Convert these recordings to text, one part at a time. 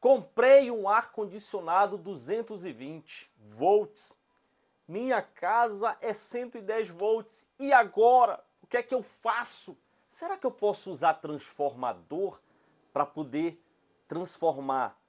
Comprei um ar-condicionado 220 volts. Minha casa é 110 volts. E agora? O que é que eu faço? Será que eu posso usar transformador para poder transformar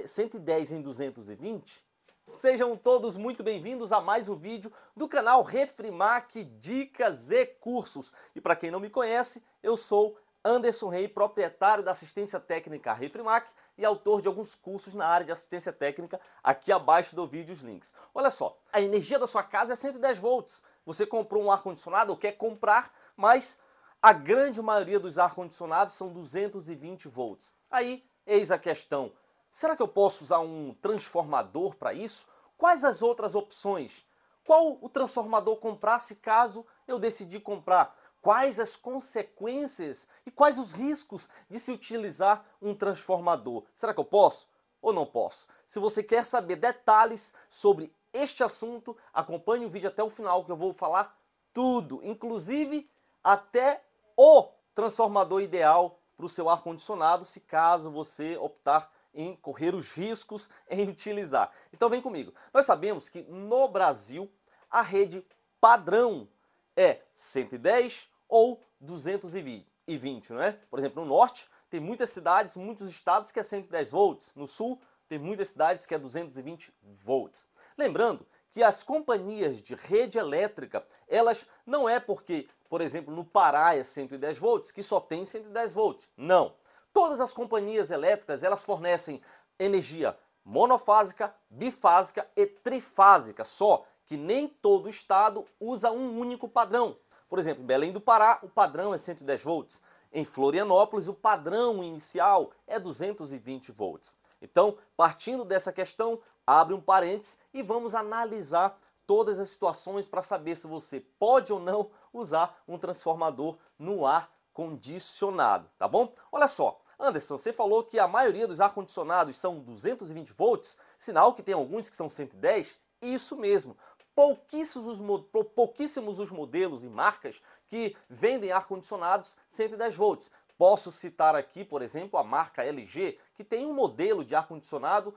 110 em 220? Sejam todos muito bem-vindos a mais um vídeo do canal Refrimac Dicas e Cursos. E para quem não me conhece, eu sou Anderson Rey, proprietário da assistência técnica Refrimac e autor de alguns cursos na área de assistência técnica. Aqui abaixo do vídeo os links. Olha só, a energia da sua casa é 110 volts. Você comprou um ar-condicionado ou quer comprar, mas a grande maioria dos ar-condicionados são 220 volts. Aí, eis a questão. Será que eu posso usar um transformador para isso? Quais as outras opções? Qual o transformador comprar se caso eu decidir comprar? Quais as consequências e quais os riscos de se utilizar um transformador? Será que eu posso ou não posso? Se você quer saber detalhes sobre este assunto, acompanhe o vídeo até o final que eu vou falar tudo, inclusive até o transformador ideal para o seu ar-condicionado, se caso você optar em correr os riscos em utilizar. Então vem comigo. Nós sabemos que no Brasil a rede padrão é 110 ou 220, não é? Por exemplo, no norte tem muitas cidades, muitos estados que é 110 volts. No sul tem muitas cidades que é 220 volts. Lembrando que as companhias de rede elétrica, elas não é porque, por exemplo, no Pará é 110 volts, que só tem 110 volts. Não. Todas as companhias elétricas, elas fornecem energia monofásica, bifásica e trifásica, só que nem todo estado usa um único padrão. Por exemplo, em Belém do Pará, o padrão é 110 volts. Em Florianópolis, o padrão inicial é 220 volts. Então, partindo dessa questão, abre um parênteses e vamos analisar todas as situações para saber se você pode ou não usar um transformador no ar-condicionado, tá bom? Olha só, Anderson, você falou que a maioria dos ar-condicionados são 220 volts, sinal que tem alguns que são 110? Isso mesmo. Pouquíssimos os modelos e marcas que vendem ar-condicionados 110 volts. Posso citar aqui, por exemplo, a marca LG, que tem um modelo de ar-condicionado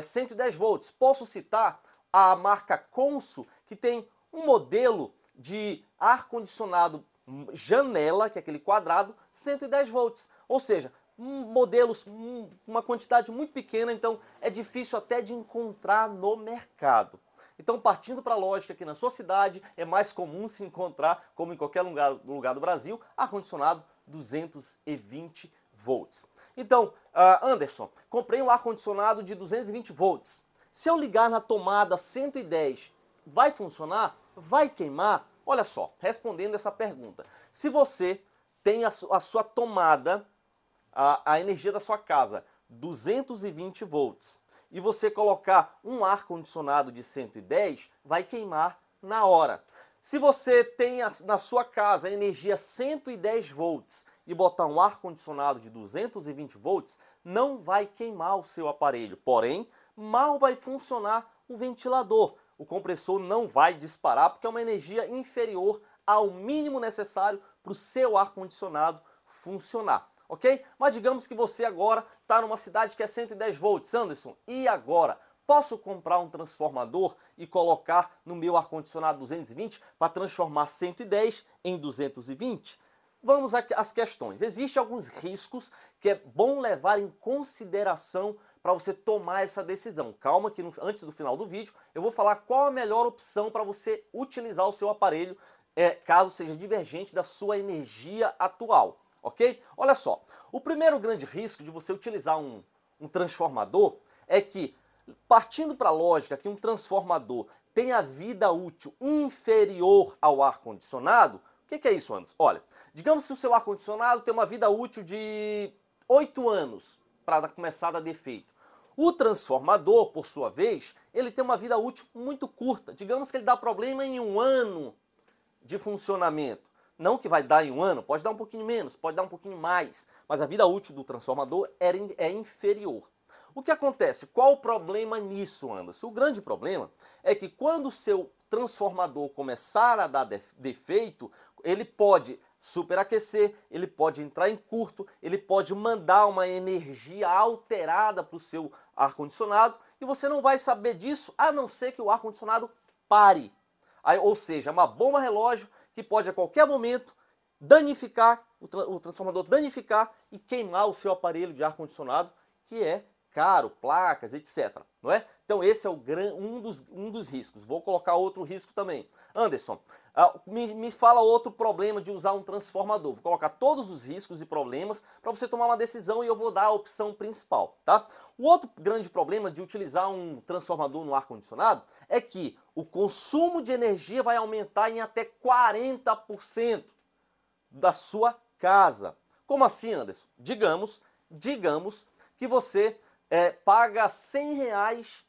110 volts. Posso citar a marca Consul, que tem um modelo de ar-condicionado janela, que é aquele quadrado, 110 volts. Ou seja, modelos, uma quantidade muito pequena, então é difícil até de encontrar no mercado. Então, partindo para a lógica que na sua cidade é mais comum se encontrar, como em qualquer lugar do Brasil, ar-condicionado 220 volts. Então, Anderson, comprei um ar-condicionado de 220 volts. Se eu ligar na tomada 110, vai funcionar? Vai queimar? Olha só, respondendo essa pergunta. Se você tem a sua tomada, a energia da sua casa, 220 volts, e você colocar um ar-condicionado de 110, vai queimar na hora. Se você tem na sua casa a energia 110 volts e botar um ar-condicionado de 220 volts, não vai queimar o seu aparelho. Porém, mal vai funcionar o ventilador. O compressor não vai disparar porque é uma energia inferior ao mínimo necessário para o seu ar-condicionado funcionar. Ok? Mas digamos que você agora está numa cidade que é 110 volts, Anderson, e agora? Posso comprar um transformador e colocar no meu ar-condicionado 220 para transformar 110 em 220? Vamos às questões. Existem alguns riscos que é bom levar em consideração para você tomar essa decisão. Calma que antes do final do vídeo eu vou falar qual a melhor opção para você utilizar o seu aparelho caso seja divergente da sua energia atual. Ok? Olha só, o primeiro grande risco de você utilizar um transformador é que, partindo para a lógica que um transformador tem a vida útil inferior ao ar-condicionado, o que é isso, Anderson? Olha, digamos que o seu ar-condicionado tem uma vida útil de 8 anos para começar a dar defeito. O transformador, por sua vez, ele tem uma vida útil muito curta. Digamos que ele dá problema em 1 ano de funcionamento. Não que vai dar em 1 ano, pode dar um pouquinho menos, pode dar um pouquinho mais, mas a vida útil do transformador é inferior. O que acontece? Qual o problema nisso, Anderson? O grande problema é que quando o seu transformador começar a dar defeito, ele pode superaquecer, ele pode entrar em curto, ele pode mandar uma energia alterada para o seu ar-condicionado e você não vai saber disso a não ser que o ar-condicionado pare. Aí, ou seja, uma bomba relógio que pode a qualquer momento danificar, o transformador danificar e queimar o seu aparelho de ar-condicionado, que é caro, placas, etc. Não é? Então esse é um dos riscos. Vou colocar outro risco também. Anderson, me fala outro problema de usar um transformador. Vou colocar todos os riscos e problemas para você tomar uma decisão e eu vou dar a opção principal, tá? O outro grande problema de utilizar um transformador no ar-condicionado é que o consumo de energia vai aumentar em até 40% da sua casa. Como assim, Anderson? Digamos que você paga R$100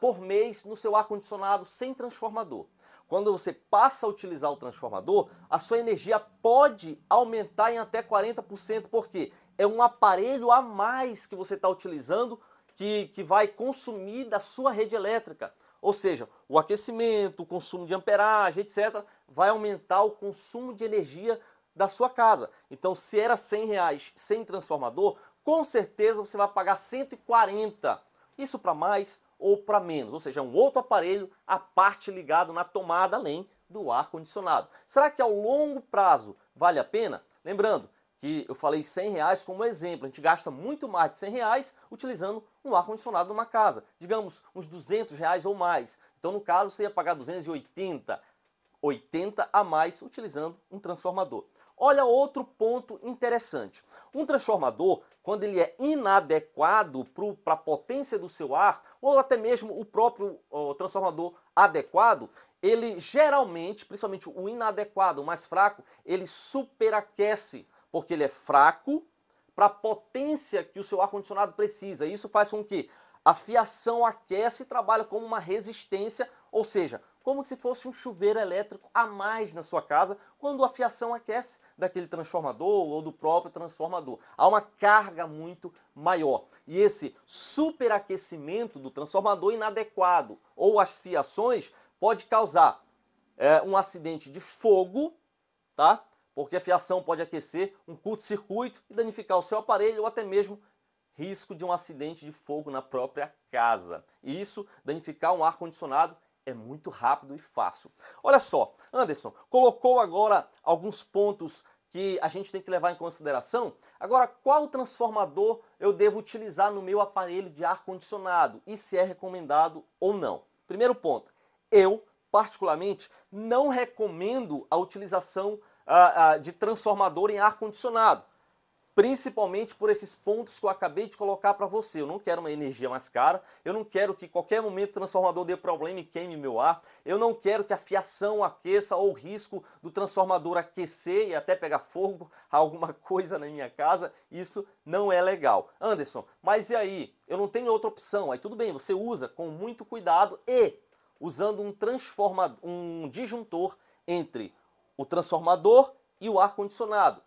por mês no seu ar-condicionado sem transformador. Quando você passa a utilizar o transformador, a sua energia pode aumentar em até 40%, porque é um aparelho a mais que você está utilizando que vai consumir da sua rede elétrica. Ou seja, o aquecimento, o consumo de amperagem, etc., vai aumentar o consumo de energia da sua casa. Então, se era R$100 sem transformador, com certeza você vai pagar 140. Isso para mais ou para menos, ou seja, um outro aparelho à parte ligado na tomada além do ar-condicionado. Será que ao longo prazo vale a pena? Lembrando que eu falei R$100 como exemplo, a gente gasta muito mais de R$100 utilizando um ar-condicionado numa casa, digamos uns R$200 ou mais. Então no caso você ia pagar 280 a mais utilizando um transformador. Olha outro ponto interessante. Um transformador, quando ele é inadequado para a potência do seu ar, ou até mesmo o próprio transformador adequado, ele geralmente, principalmente o inadequado, o mais fraco, ele superaquece, porque ele é fraco para a potência que o seu ar-condicionado precisa. Isso faz com que a fiação aquece e trabalha como uma resistência, ou seja, como se fosse um chuveiro elétrico a mais na sua casa, quando a fiação aquece daquele transformador ou do próprio transformador. Há uma carga muito maior. E esse superaquecimento do transformador inadequado ou as fiações pode causar um acidente de fogo, tá? Porque a fiação pode aquecer, um curto-circuito e danificar o seu aparelho ou até mesmo risco de um acidente de fogo na própria casa. E isso, danificar um ar-condicionado, é muito rápido e fácil. Olha só, Anderson, colocou agora alguns pontos que a gente tem que levar em consideração. Agora, qual transformador eu devo utilizar no meu aparelho de ar-condicionado e se é recomendado ou não? Primeiro ponto, eu, particularmente, não recomendo a utilização de transformador em ar-condicionado. Principalmente por esses pontos que eu acabei de colocar para você. Eu não quero uma energia mais cara, eu não quero que qualquer momento o transformador dê problema e queime meu ar, eu não quero que a fiação aqueça ou o risco do transformador aquecer e até pegar fogo, alguma coisa na minha casa, isso não é legal. Anderson, mas e aí? Eu não tenho outra opção. Aí tudo bem, você usa com muito cuidado e usando um disjuntor entre o transformador e o ar-condicionado.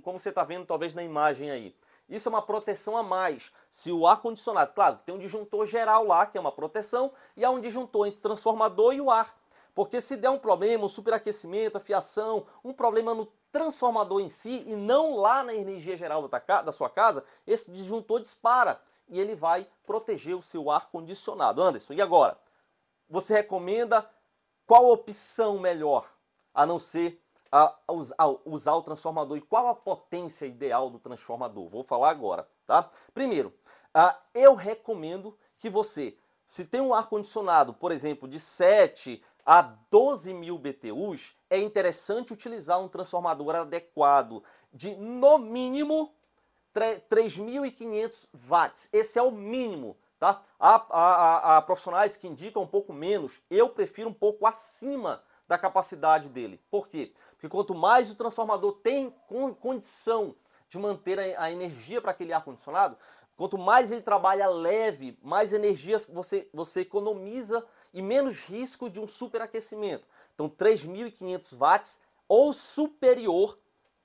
Como você está vendo talvez na imagem aí. Isso é uma proteção a mais. Se o ar-condicionado, claro, tem um disjuntor geral lá, que é uma proteção, e há um disjuntor entre o transformador e o ar. Porque se der um problema, um superaquecimento, a fiação, um problema no transformador em si, e não lá na energia geral da sua casa, esse disjuntor dispara e ele vai proteger o seu ar-condicionado. Anderson, e agora? Você recomenda qual opção melhor, a não ser usar o transformador? E qual a potência ideal do transformador? Vou falar agora, tá? Primeiro, eu recomendo que você, se tem um ar-condicionado, por exemplo, de 7 a 12 mil BTUs, é interessante utilizar um transformador adequado de, no mínimo, 3.500 watts. Esse é o mínimo, tá? Há profissionais que indicam um pouco menos, eu prefiro um pouco acima da capacidade dele. Por quê? Porque quanto mais o transformador tem condição de manter a energia para aquele ar-condicionado, quanto mais ele trabalha leve, mais energia você economiza e menos risco de um superaquecimento. Então 3.500 watts ou superior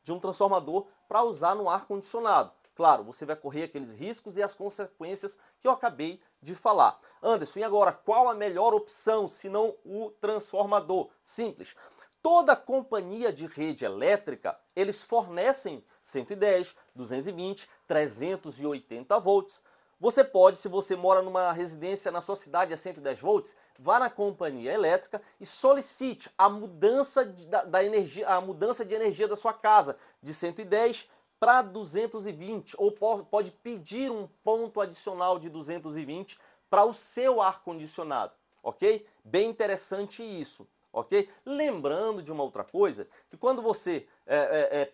de um transformador para usar no ar-condicionado. Claro, você vai correr aqueles riscos e as consequências que eu acabei de falar. Anderson, e agora, qual a melhor opção, se não o transformador? Simples. Toda companhia de rede elétrica, eles fornecem 110, 220, 380 volts. Você pode, se você mora numa residência na sua cidade a 110 volts, vá na companhia elétrica e solicite a mudança da energia, a mudança de energia da sua casa de 110 para 220, ou pode pedir um ponto adicional de 220 para o seu ar-condicionado, ok? Bem interessante isso. Ok? Lembrando de uma outra coisa, que quando você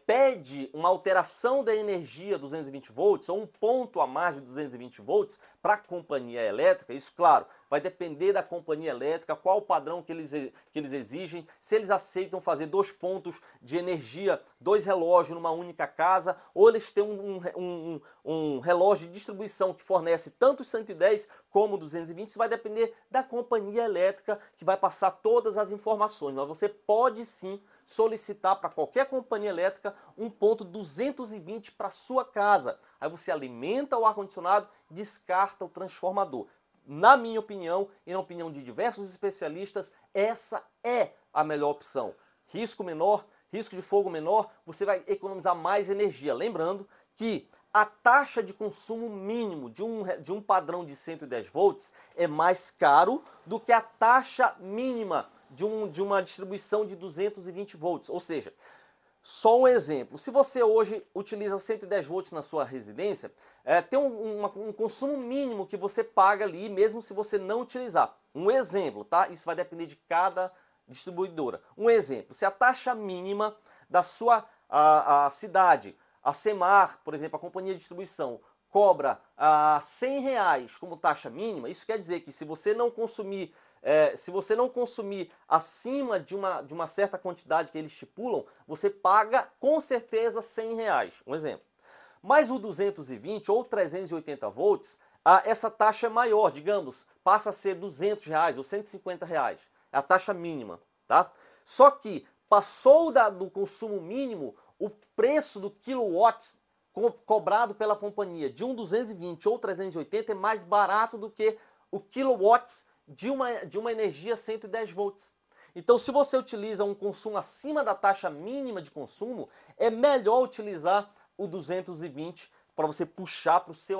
pede uma alteração da energia 220 volts ou um ponto a mais de 220 volts para a companhia elétrica, isso, claro, vai depender da companhia elétrica, qual o padrão que eles exigem, se eles aceitam fazer 2 pontos de energia, 2 relógios numa única casa, ou eles têm um relógio de distribuição que fornece tanto 110 como 220, isso vai depender da companhia elétrica que vai passar todas as informações, mas você pode sim solicitar para qualquer companhia elétrica um ponto 220 para sua casa. Aí você alimenta o ar-condicionado, descarta o transformador. Na minha opinião e na opinião de diversos especialistas, essa é a melhor opção. Risco menor, risco de fogo menor, você vai economizar mais energia. Lembrando que a taxa de consumo mínimo de um padrão de 110 volts é mais caro do que a taxa mínima de uma distribuição de 220 volts. Ou seja, só um exemplo, se você hoje utiliza 110 volts na sua residência, tem um consumo mínimo que você paga ali, mesmo se você não utilizar. Um exemplo, tá? Isso vai depender de cada distribuidora. Um exemplo, se a taxa mínima da sua a cidade, a Semar, por exemplo, a companhia de distribuição, cobra R$100 como taxa mínima, isso quer dizer que se você não consumir acima de uma certa quantidade que eles estipulam, você paga com certeza R$100, um exemplo. Mas o 220 ou 380 volts, essa taxa é maior, digamos, passa a ser R$200 ou R$150, é a taxa mínima, tá? Só que passou do consumo mínimo, o preço do quilowatts cobrado pela companhia de um 220 ou 380 é mais barato do que o quilowatts de uma energia 110 volts. Então, se você utiliza um consumo acima da taxa mínima de consumo, é melhor utilizar o 220 para você puxar para o seu